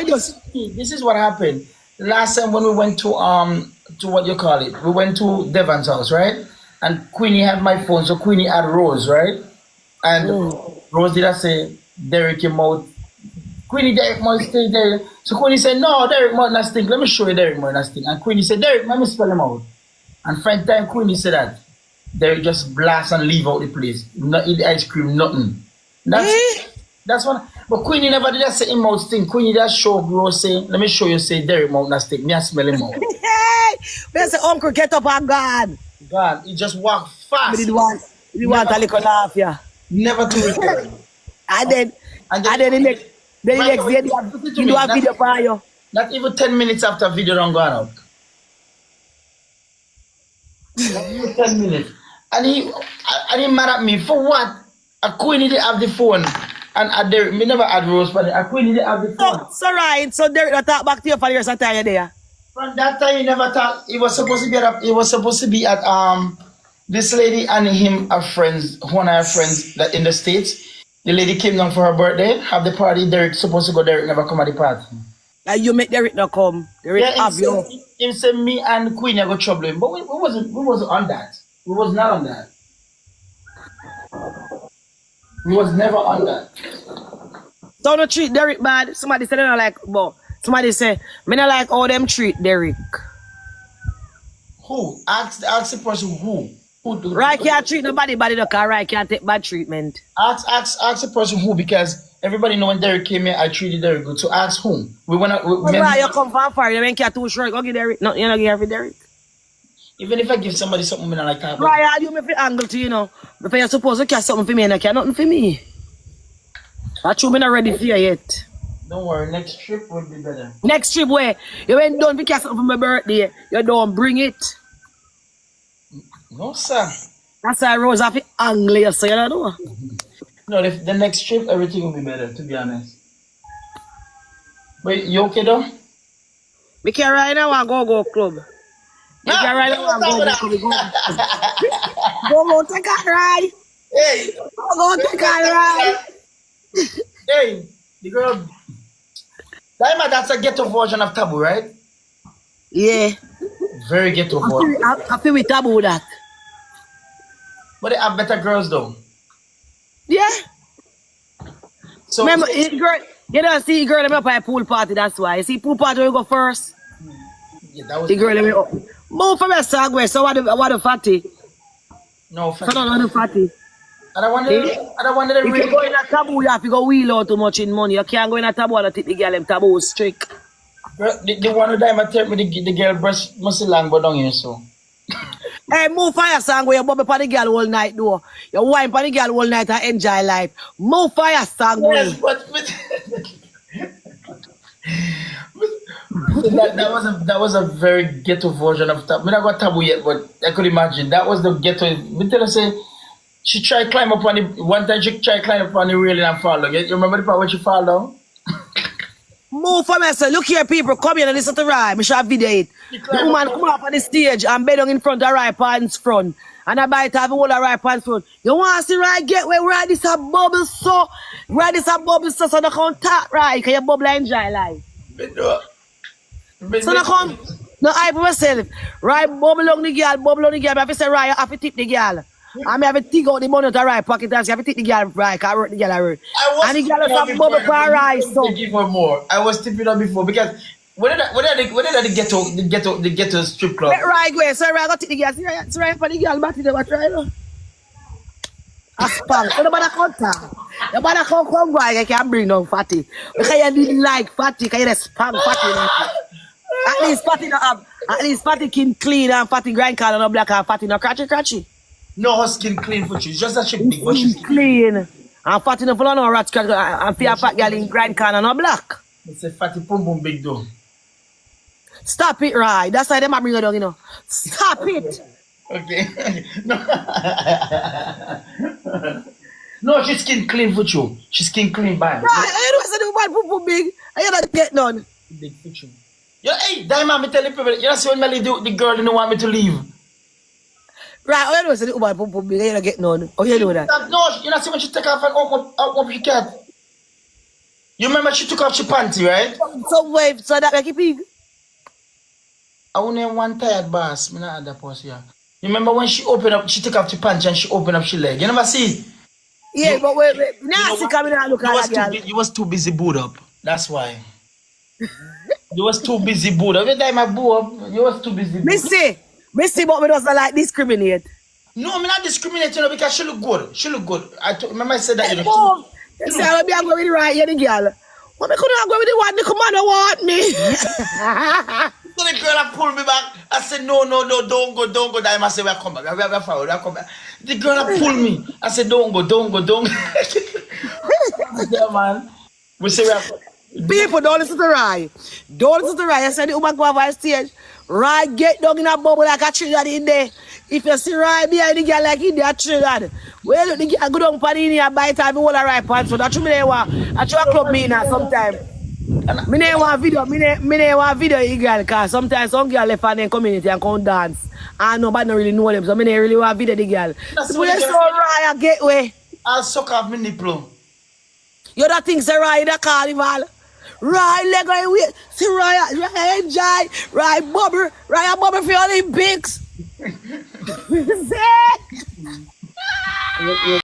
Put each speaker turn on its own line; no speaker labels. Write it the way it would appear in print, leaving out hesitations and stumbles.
This is what happened. Last time when we went to what you call it, we went to Devon's house, right? And Queenie had my phone, so Queenie had Rose, right? And Rose did I say, Derrick, your mouth. Queenie, Derrick must stay there. So Queenie said, no, Derrick must not stink. Let me show you Derrick must not stink. And Queenie said, Derrick, let me spell him out. And friend time Queenie said that. Derrick just blast and leave out the place. Not eat the ice cream, nothing. That's one. But Queenie never did that say him mouth stink. Queenie just show Rose say, let me show you say Derrick mouth not stink. Me I smell him out.
Hey, say uncle get up and gone.
God, he just walk fast.
He want a little laugh, yeah.
Never to return.
And then the next day, you do a video for you.
Not even 10 minutes after video done gone out. Not even 10 minutes. And he mad at me for what? A Queen didn't have the phone. And Derrick, me never had Rose, but a Queen didn't have the phone.
So right, so Derrick not talk back to you for the rest of the time there.
From that time he never talked. He was supposed to be at this lady and him are friends, one of our friends that in the States. The lady came down for her birthday, have the party. Derrick supposed to go. Derrick never come at the party.
And you make Derrick not come. Derrick have you.
Him say me and Queen I got trouble him, but we wasn't on that. We was not on that. We was never on that.
Don't no treat Derrick bad. Somebody said they don't like, but somebody say me not like how them treat Derrick.
Who? Ask the person who.
Right can't treat nobody bad enough, cause Right can't take bad treatment.
Ask the person who, because everybody know when Derrick came here, I treated Derrick good. So ask whom. We wanna.
Right, you come from far. You ain't care too short. Go give Derrick. No, you not give for Derrick.
Even if I give somebody something, I don't like that.
Right, you make the angle to you know. Before you're supposed to catch something for me, and I care nothing for me. That's true. Me not ready for you yet.
Don't worry. Next trip will be better.
Next trip where you ain't done to catch something for my birthday, you don't bring it.
No, sir.
That's why Rose have to angle you, so you don't know.
No, the next trip, everything will be better, to be honest. But you okay though?
We can ride now and go club. We can ride now and go club. Go take a ride.
Hey.
Go take a ride.
Hey, the girl. Dyema, that's a ghetto version of Taboo, right?
Yeah.
Very ghetto version.
I feel with Taboo that.
But they have better girls though.
Yeah.
So
remember, girl, you don't see girl them up at a pool party, that's why. You see pool party we go first.
Yeah, that was
the girl them up. Move from your song so what the fatty?
No fatty.
So no fatty.
I don't want to
if you go in a Taboo, you have to go wheel out too much in money. You can't go in a Taboo and take the girl them Taboo strict.
The one who died, tell me the girl breast must be long but down here so.
Hey, move fire song where you bubble for the girl all night though. You wine for the girl all night and enjoy life. Move fire song where.
Yes, but that was a very ghetto version of Taboo. I mean, I got Taboo yet, but I could imagine that was the ghetto. Me tell her say she tried climb up on the one time she tried climb up on the railing and fall down. You remember the part when she fall down?
Move for me, sir. Look here, people. Come here and listen to Rai. Me shall video it. The woman come up on the stage and bed down in front of Rai pants front. And I bite have all the Rai pants front. You want to see Rai get where Rai this a bubble so? Rai this a bubble so they can't talk Rai. Because you bubble and enjoy life. So they come. No, I myself. Rai bubble on the girl, bubble on the girl. I have to say Rai, I have to tip the girl. I may have to take out the money to Rai pocket and I have to take the girl Rai. Because I wrote the girl I wrote. And the girl has a bubble for Rai. So
give her more. I was tipping her before because when did the ghetto strip club?
Right, go so Rai got take the girl. So Rai for the girl back to the what right now. A spam. So nobody come talk. Nobody come go. I can't bring down fatty. Because you didn't like fatty. Because you spam fatty. At least fatty no have. At least fatty can clean and fatty grind can no black and fatty no cratchy.
No, her skin clean for you. It's just that she big, but she's
clean. And fatty no full of no rat scratch and fear fat girl in grind can and no black.
It's a fatty pum pum big though.
Stop it, right? That's why them a bring her down, you know. Stop it.
Okay. No, she's skin clean for you. She's skin clean by.
Right, I don't say the man pum pum big. I don't get none.
Big for you. Yo, hey, Dyema, me tell you people, you know see when Melly do the girl didn't want me to leave.
Right, I don't say the man pum pum big. I don't get none. Oh, you know that?
No, you know see when she take off and open up her cat. You remember she took off she panty, right?
So wave, so that make it big.
I only have one tired boss. Me not had that pause here. You remember when she opened up, she took off the panty and she opened up she leg. You never see it?
Yeah,
You,
but wait,
you
now
know
she
what?
coming out look
You
at
was
that girl.
you was too busy boot up. That's why. You was too busy boot up. Every time I boo up, you was too busy boot.
Missy, but me doesn't like discriminate.
No, I'm not discriminating her because she look good. She look good. Remember I said that, you know.
Oh, you
She
say
look,
I be going with the right here, the girl. What me couldn't go with the one the commander want me?
so the girl pulled me back. I said, no, don't go. Dyema said, we'll come back. We'll forward, we'll come back. The girl pulled me. I said, don't go. Yeah, man. We say,
People don't listen to Rai. Don't listen to Rai. I said the woman go over on stage. Rai get down in a bubble like a trigger in there. If you see Rai behind the girl like in there triggered. Well, look, the girl go down pan in here bite her, me hold her right pants. So that's true me they want. I try club me in her sometime. Me never want video, me never want video you girl, cause sometimes some girl left on the community and come dance. And nobody don't really know them, so me never really want video the girl.
That's
So
what
you
the
saw
girl-
Rai a gateway.
I'll suck off my nipple.
You don't think say Rai in the carnival? Rai leg on way. See Rai enjoy. Rai bubble for Olympics. See?